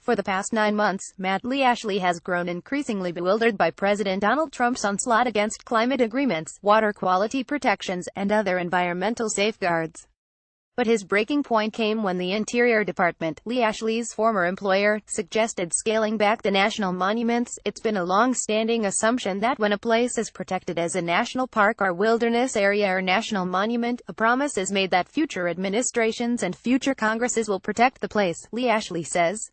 For the past 9 months, LeeAshley has grown increasingly bewildered by President Donald Trump's onslaught against climate agreements, water quality protections, and other environmental safeguards. But his breaking point came when the Interior Department, LeeAshley's former employer, suggested scaling back the national monuments. It's been a long-standing assumption that when a place is protected as a national park or wilderness area or national monument, a promise is made that future administrations and future Congresses will protect the place, LeeAshley says.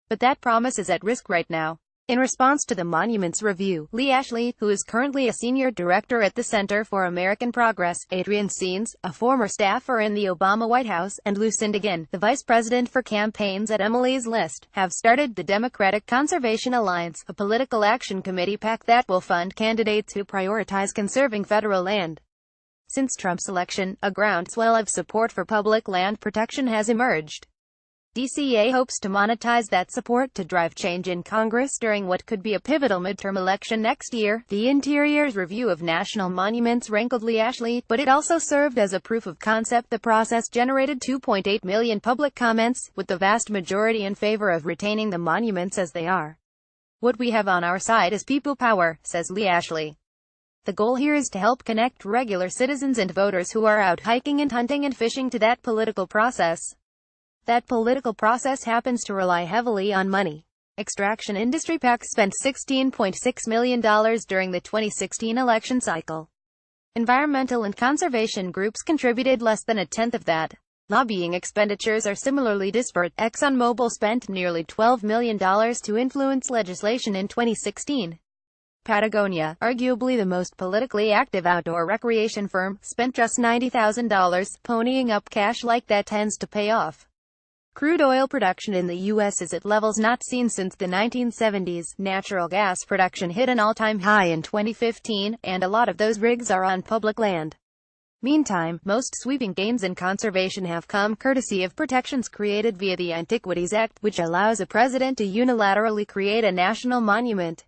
But that promise is at risk right now. In response to the Monuments Review, LeeAshley, who is currently a senior director at the Center for American Progress, Adrian Scenes, a former staffer in the Obama White House, and Lucinda Ginn, the vice president for campaigns at Emily's List, have started the Democratic Conservation Alliance, a political action committee PAC that will fund candidates who prioritize conserving federal land. Since Trump's election, a groundswell of support for public land protection has emerged. DCA hopes to monetize that support to drive change in Congress during what could be a pivotal midterm election next year. The Interior's review of national monuments rankled LeeAshley, but it also served as a proof of concept. The process generated 2.8 million public comments, with the vast majority in favor of retaining the monuments as they are. "What we have on our side is people power," says LeeAshley. "The goal here is to help connect regular citizens and voters who are out hiking and hunting and fishing to that political process. That political process happens to rely heavily on money." Extraction industry PAC spent $16.6 million during the 2016 election cycle. Environmental and conservation groups contributed less than a tenth of that. Lobbying expenditures are similarly disparate. ExxonMobil spent nearly $12 million to influence legislation in 2016. Patagonia, arguably the most politically active outdoor recreation firm, spent just $90,000. Ponying up cash like that tends to pay off. Crude oil production in the U.S. is at levels not seen since the 1970s. Natural gas production hit an all-time high in 2015, and a lot of those rigs are on public land. Meantime, most sweeping gains in conservation have come courtesy of protections created via the Antiquities Act, which allows a president to unilaterally create a national monument.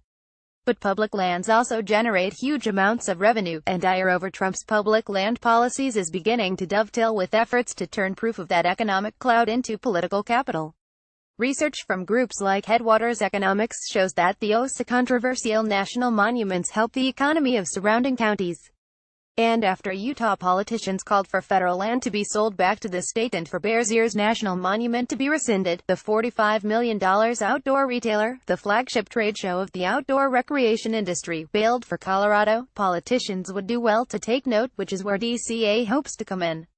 But public lands also generate huge amounts of revenue, and ire over Trump's public land policies is beginning to dovetail with efforts to turn proof of that economic clout into political capital. Research from groups like Headwaters Economics shows that the controversial national monuments help the economy of surrounding counties. And after Utah politicians called for federal land to be sold back to the state and for Bears Ears National Monument to be rescinded, the $45 million outdoor retailer, the flagship trade show of the outdoor recreation industry, bailed for Colorado. Politicians would do well to take note, which is where DCA hopes to come in.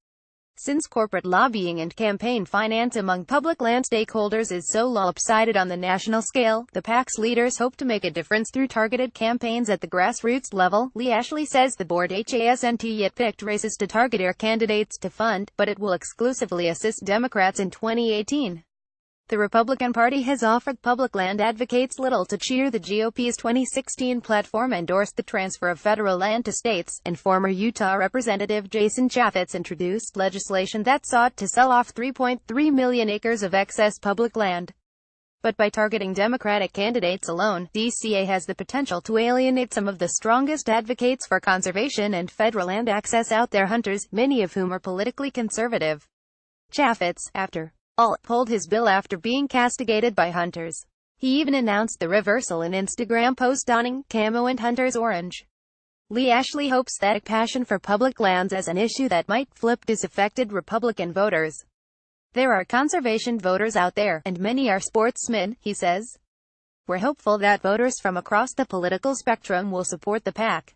Since corporate lobbying and campaign finance among public land stakeholders is so lopsided on the national scale, the PAC's leaders hope to make a difference through targeted campaigns at the grassroots level. LeeAshley says the board hasn't yet picked races to target their candidates to fund, but it will exclusively assist Democrats in 2018. The Republican Party has offered public land advocates little to cheer. The GOP's 2016 platform endorsed the transfer of federal land to states, and former Utah Representative Jason Chaffetz introduced legislation that sought to sell off 3.3 million acres of excess public land. But by targeting Democratic candidates alone, DCA has the potential to alienate some of the strongest advocates for conservation and federal land access out there, hunters, many of whom are politically conservative. Chaffetz, after all, pulled his bill after being castigated by hunters. He even announced the reversal in Instagram post donning camo and hunter's orange. LeeAshley hopes that passion for public lands as an issue that might flip disaffected Republican voters. "There are conservation voters out there, and many are sportsmen," he says. "We're hopeful that voters from across the political spectrum will support the PAC."